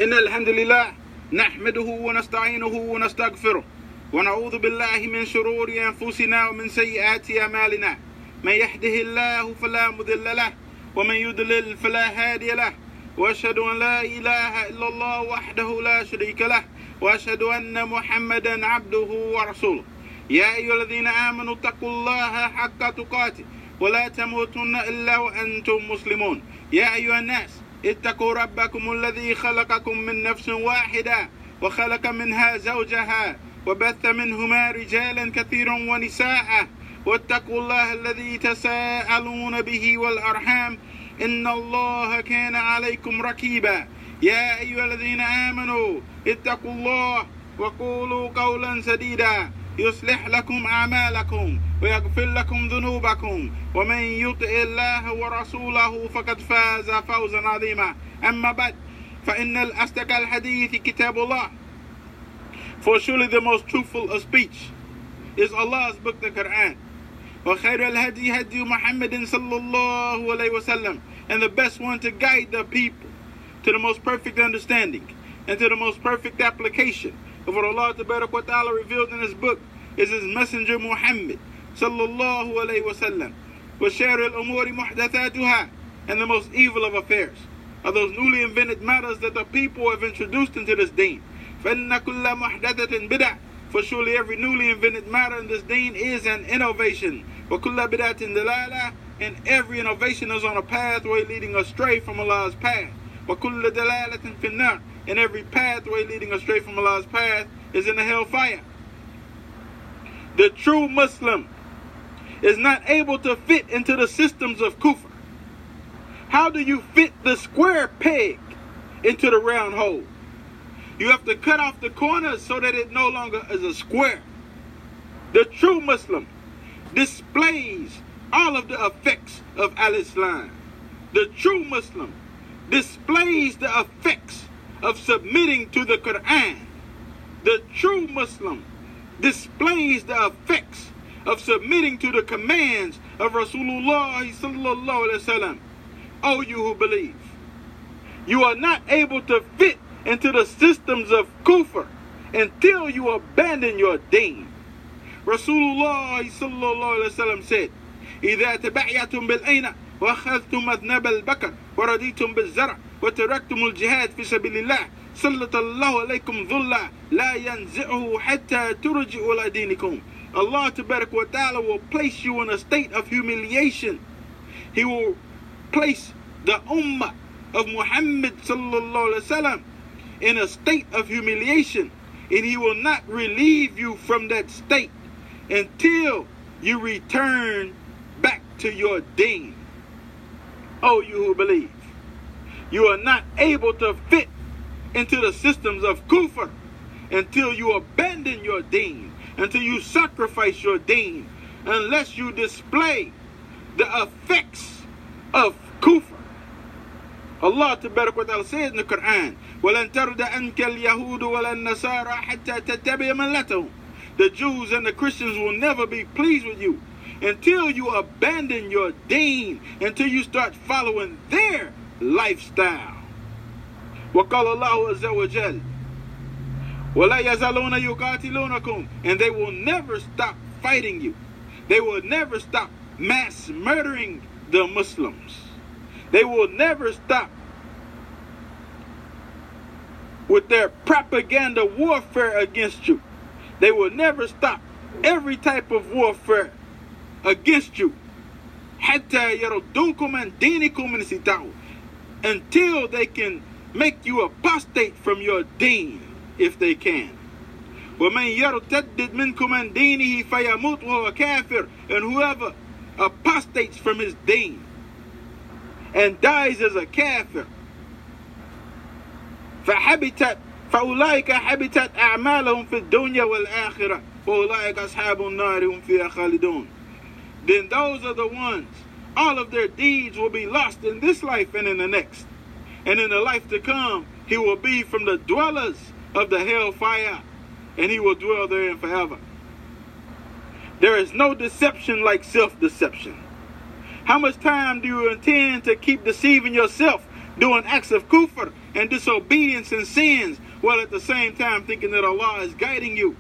إن الحمد لله نحمده ونستعينه ونستغفره ونعوذ بالله من شرور أنفسنا ومن سيئات أعمالنا من يهده الله فلا مضل له ومن يضلل فلا هادي له وأشهد أن لا إله إلا الله وحده لا شريك له وأشهد أن محمدا عبده ورسوله يا أيها الذين آمنوا اتقوا الله حق تقاته ولا تموتن إلا وأنتم مسلمون يا أيها الناس اتقوا ربكم الذي خلقكم من نفس واحدة وخلق منها زوجها وبث منهما رجالا كثيرا ونساء واتقوا الله الذي تساءلون به والأرحام إن الله كان عليكم رقيبا يا أيها الذين آمنوا اتقوا الله وقولوا قولا سديدا يصلح لكم أعمالكم ويغفر لكم ذنوبكم ومن يطع الله ورسوله فقد فاز فوزا عظيما أما بعد فإن الأصدق الحديث كتاب الله. For surely the most truthful of speech is Allah's book, the Quran. وخير الهدي هدي محمد صلى الله عليه وسلم, and the best one to guide the people to the most perfect understanding and to the most perfect application of what Allah Tabarak wa Ta'ala revealed in His book is His messenger Muhammad sallallahu alayhi wa sallam. وَشَارِ الْأُمُورِ مُحْدَثَاتُهَا, and the most evil of affairs are those newly invented matters that the people have introduced into this deen. فَإِنَّ كُلَّ مُحْدَثَةٍ بِدْعَةٍ, for surely every newly invented matter in this deen is an innovation. وَكُلَّ بِدْعَةٍ دَلَالَةٍ, and every innovation is on a pathway leading astray from Allah's path. وَكُلَّ دَلَالَةٍ فِي النَّارِ, and every pathway leading astray from Allah's path is in the hellfire. The true Muslim is not able to fit into the systems of kufr. How do you fit the square peg into the round hole? You have to cut off the corners so that it no longer is a square. The true Muslim displays all of the effects of Al-Islam. The true Muslim displays the effects of submitting to the Quran. The true Muslim displays the effects of submitting to the commands of Rasulullah sallallahu alaihi wasallam. O you who believe, you are not able to fit into the systems of kufr until you abandon your deen. Rasulullah sallallahu alaihi wasallam said, إذا تبعيتم بالأين وأخذتم أذناب البكر ورضيتم بالزرع وتركتم الجهاد في سبيل الله سلط الله عليكم ذلا لا ينزعه حتى ترجعوا إلى دينكم. Allah Tabarak wa Ta'ala will place you in a state of humiliation. He will place the ummah of Muhammad sallallahu alaihi wasallam in a state of humiliation, and He will not relieve you from that state until you return back to your deen. Oh, you who believe, you are not able to fit into the systems of kufr until you abandon your deen, until you sacrifice your deen, unless you display the effects of kufr. Allah Tabarak wa Ta'ala says in the Quran, وَلَن تَرْدَ أَنْكَ الْيَهُودُ وَلَا النَّصَارَى حَتَّى تَتَّبِعَ مِلَّتَهُمْ. The Jews and the Christians will never be pleased with you until you abandon your deen, until you start following their lifestyle. وَقَالَ اللَّهُ عَزَّ وَجَلَّ وَلَا يَزَالُونَ يُقَاتِلُونَكُمْ, and they will never stop fighting you. They will never stop mass murdering the Muslims. They will never stop with their propaganda warfare against you. They will never stop every type of warfare against you. حَتَّى يَرُدُّوكُمْ عَنْ دِينِكُمْ إِنِ اسْتَطَاعُوا, until they can make you apostate from your deen, if they can. وَمَنْ يَرْتَدِّدْ مِنْكُمْ عَنْ دِينِهِ فَيَمُوتْ وَهُوَ كَافِرٌ, and whoever apostates from his deen and dies as a kafir, فَأُولَٰئِكَ حَبِطَتْ أَعْمَالُهُمْ فِي الدُّنْيَا وَالْآخِرَةِ وَأُولَٰئِكَ أَصْحَابُ النَّارِ هُمْ فِيهَا خَالِدُونَ. Then those are the ones, all of their deeds will be lost in this life and in the next. And in the life to come, he will be from the dwellers of the hellfire, and he will dwell therein forever. There is no deception like self-deception. How much time do you intend to keep deceiving yourself doing acts of kufr and disobedience and sins, while at the same time thinking that Allah is guiding you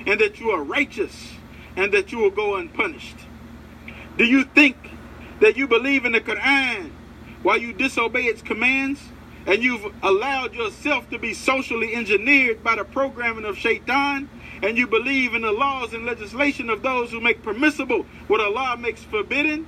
and that you are righteous and that you will go unpunished? Do you think that you believe in the Quran while you disobey its commands, and you've allowed yourself to be socially engineered by the programming of shaitan, and you believe in the laws and legislation of those who make permissible what Allah makes forbidden?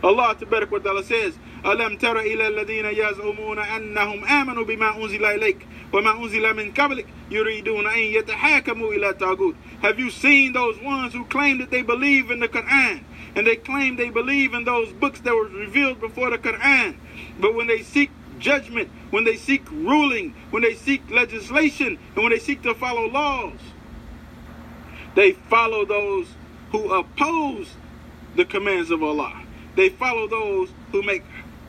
Allah Tabarak wa Ta'ala says, أَلَمْ تَرَ إِلَى الَّذِينَ يَزْعُمُونَ أَنَّهُمْ آمَنُوا بِمَا أُنزِلَ إِلَيْكَ وَمَا أُنزِلَ مِنْ قَبْلِكَ يُرِيدُونَ أَنْ يَتَحَاكَمُوا إِلَى الطَّاغُوتِ. Have you seen those ones who claim that they believe in the Quran, and they claim they believe in those books that were revealed before the Quran, but when they seek judgment, when they seek ruling, when they seek legislation, and when they seek to follow laws, they follow those who oppose the commands of Allah. They follow those who make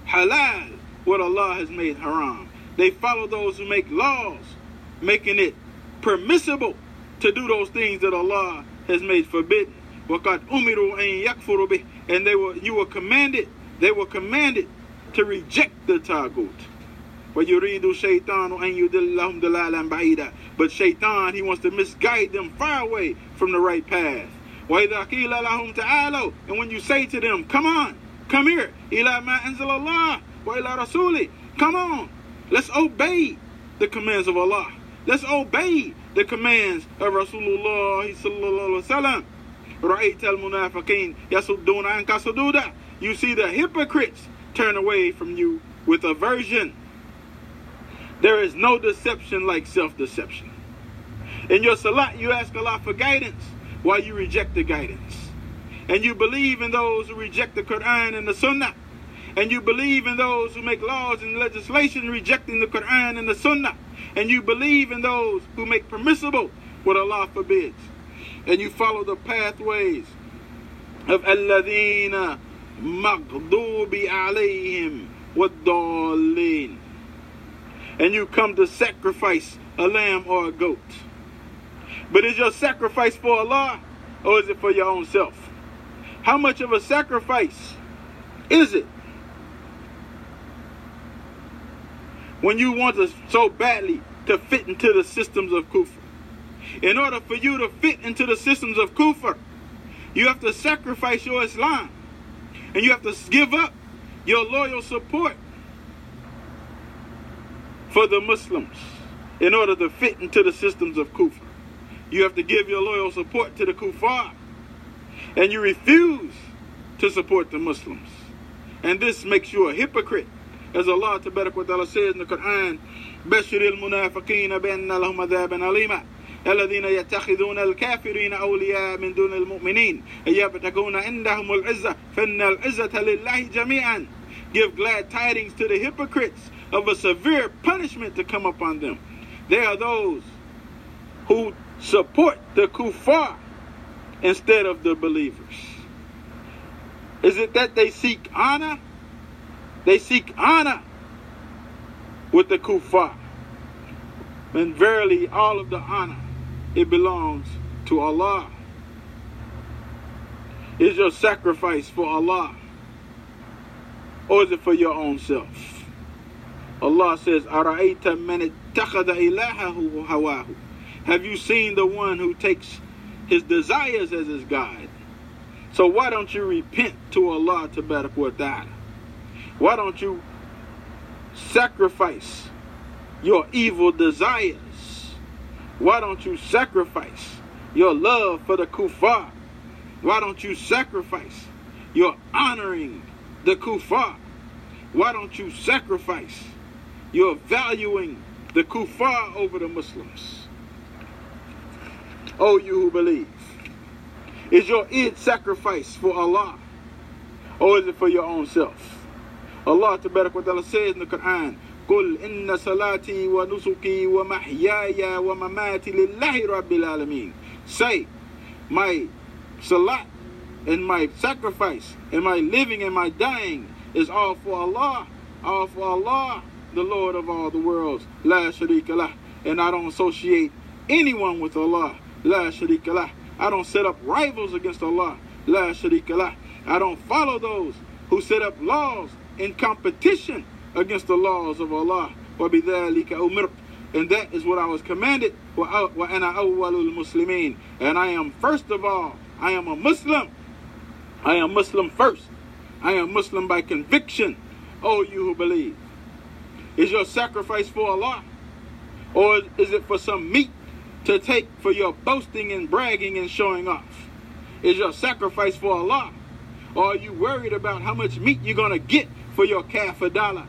halal what Allah has made haram. They follow those who make laws, making it permissible to do those things that Allah has made forbidden. وَقَدْ أُمِرُوا أَن يَكْفُرُوا بِهِ. And they were commanded to reject the Taghut. وَيُرِيدُ الشَّيْطَانُ أَن يُضِلَّهُمْ ضَلَالًا بَعِيدًا. But shaitan, he wants to misguide them far away from the right path. وَإِذَا قِيلَ لَهُمْ تَعَالَوْا. And when you say to them, come on, come here, إِلَى مَا أَنزَلَ اللَّهُ وَإِلَى رَسُولِهِ. Come on, let's obey the commands of Allah. Let's obey the commands of Rasulullah sallallahu alaihi wasallam. رَأَيْتَ الْمُنَافِقِينَ يَصُدُّونَ عَنْكَ صُدُودًا. You see the hypocrites turn away from you with aversion. There is no deception like self-deception. In your salat, you ask Allah for guidance while you reject the guidance. And you believe in those who reject the Quran and the Sunnah. And you believe in those who make laws and legislation rejecting the Quran and the Sunnah. And you believe in those who make permissible what Allah forbids. And you follow the pathways of الَّذِينَ مَغْضُوبِ عَلَيْهِمْ وَالضَّالِّينَ. And you come to sacrifice a lamb or a goat. But is your sacrifice for Allah, or is it for your own self? How much of a sacrifice is it when you want to so badly to fit into the systems of kufr? In order for you to fit into the systems of kufr, you have to sacrifice your Islam, and you have to give up your loyal support for the Muslims in order to fit into the systems of kufr. You have to give your loyal support to the kuffar, and you refuse to support the Muslims. And this makes you a hypocrite. As Allah Tabarak wa Ta'ala says in the Quran, بَشِّرِ الْمُنَافِقِينَ بِأَنَّ لَهُمْ عَذَابًا أَلِيمًا الَّذِينَ يَتَّخِذُونَ الْكَافِرِينَ أَوْلِيَاءَ مِن دُونِ الْمُؤْمِنِينَ يَبْتَغُونَ عِندَهُمُ الْعِزَّةَ فَإِنَّ الْعِزَّةَ لِلَّهِ جَمِيعًا. Give glad tidings to the hypocrites of a severe punishment to come upon them. They are those who support the kuffar instead of the believers. Is it that they seek honor? They seek honor with the kuffar. And verily, all of the honor, it belongs to Allah. Is your sacrifice for Allah, or is it for your own self? Allah says, أَرَأَيْتَ مَنِ اتَّخَذَ إِلَهَهُ هَوَاهُ. Have you seen the one who takes his desires as his guide? So why don't you repent to Allah Tabarak wa Ta'ala? Why don't you sacrifice your evil desires? Why don't you sacrifice your love for the kuffar? Why don't you sacrifice your honoring the kuffar? Why don't you sacrifice your valuing the kuffar over the Muslims? Oh, you who believe, is your Eid sacrifice for Allah, or is it for your own self? Allah Tabarak wa Ta'ala says in the Quran, قُلْ إِنَّ صَلَاتِي وَنُسُكِي وَمَحْيَايَ وَمَمَاتِي لِلَّهِ رَبِّ الْعَالَمِينَ. Say, my salat and my sacrifice and my living and my dying is all for Allah, the Lord of all the worlds. La sharika lah. And I don't associate anyone with Allah. La sharika lah. I don't set up rivals against Allah. La sharika lah. I don't follow those who set up laws in competition against the laws of Allah. وَبِذَلِكَ أُمِرْتُ, and that is what I was commanded. وَأَنَا أَوَّلُ الْمُسْلِمِينَ, and I am first of all. I am a Muslim. I am Muslim first. I am Muslim by conviction. O you who believe. Is your sacrifice for Allah? Or is it for some meat to take for your boasting and bragging and showing off? Is your sacrifice for Allah? Or are you worried about how much meat you're going to get for your calf a dollar?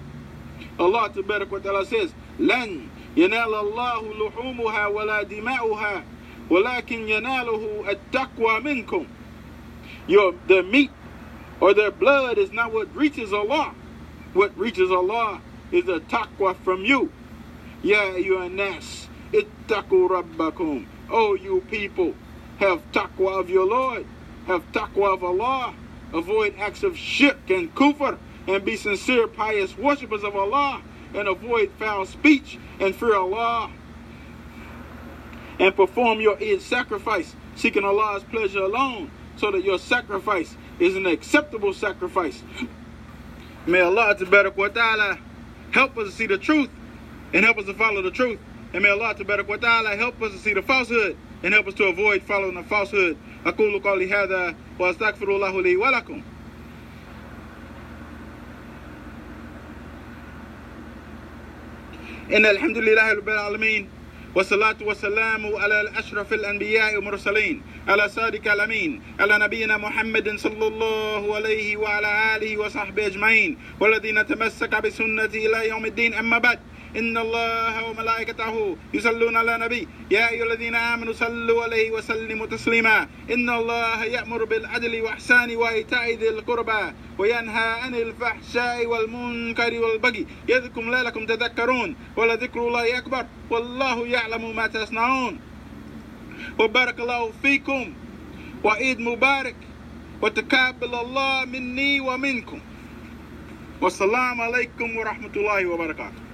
Allah Ta'ala says, لَن يَنَالَ اللَّهُ لُحُومُهَا وَلَا دِمَاؤُهَا وَلَكِنْ يَنَالُهُ التَّقْوَى مِنْكُمْ. The meat or their blood is not what reaches Allah. What reaches Allah is the taqwa from you. Ya ayyuhan nas, ittaqu rabbakum. Oh, you people, have taqwa of your Lord. Have taqwa of Allah. Avoid acts of shirk and kufr, and be sincere, pious worshippers of Allah, and avoid foul speech, and fear Allah. And perform your Eid sacrifice, seeking Allah's pleasure alone, so that your sacrifice is an acceptable sacrifice. May Allah Ta'ala help us to see the truth and help us to follow the truth. And may Allah Ta'ala help us to see the falsehood and help us to avoid following the falsehood. أقول قولي هذا وأستغفر الله لي ولكم. إن الحمد لله رب العالمين والصلاة والسلام على الأشرف الأنبياء والمرسلين على صادق الأمين على نبينا محمد صلى الله عليه وعلى آله وصحبه أجمعين والذين تمسك بسنته إلى يوم الدين. أما بعد، إن الله وملائكته يصلون على النبي يا أيها الذين آمنوا صلوا عليه وسلموا تسليما. إن الله يأمر بالعدل والإحسان وإيتاء ذي القربى وينهى عن الفحشاء والمنكر والبغي يعظكم لعلكم تذكرون ولذكر الله أكبر والله يعلم ما تصنعون. وبارك الله فيكم وعيد مبارك وتقبل الله مني ومنكم. والسلام عليكم ورحمة الله وبركاته.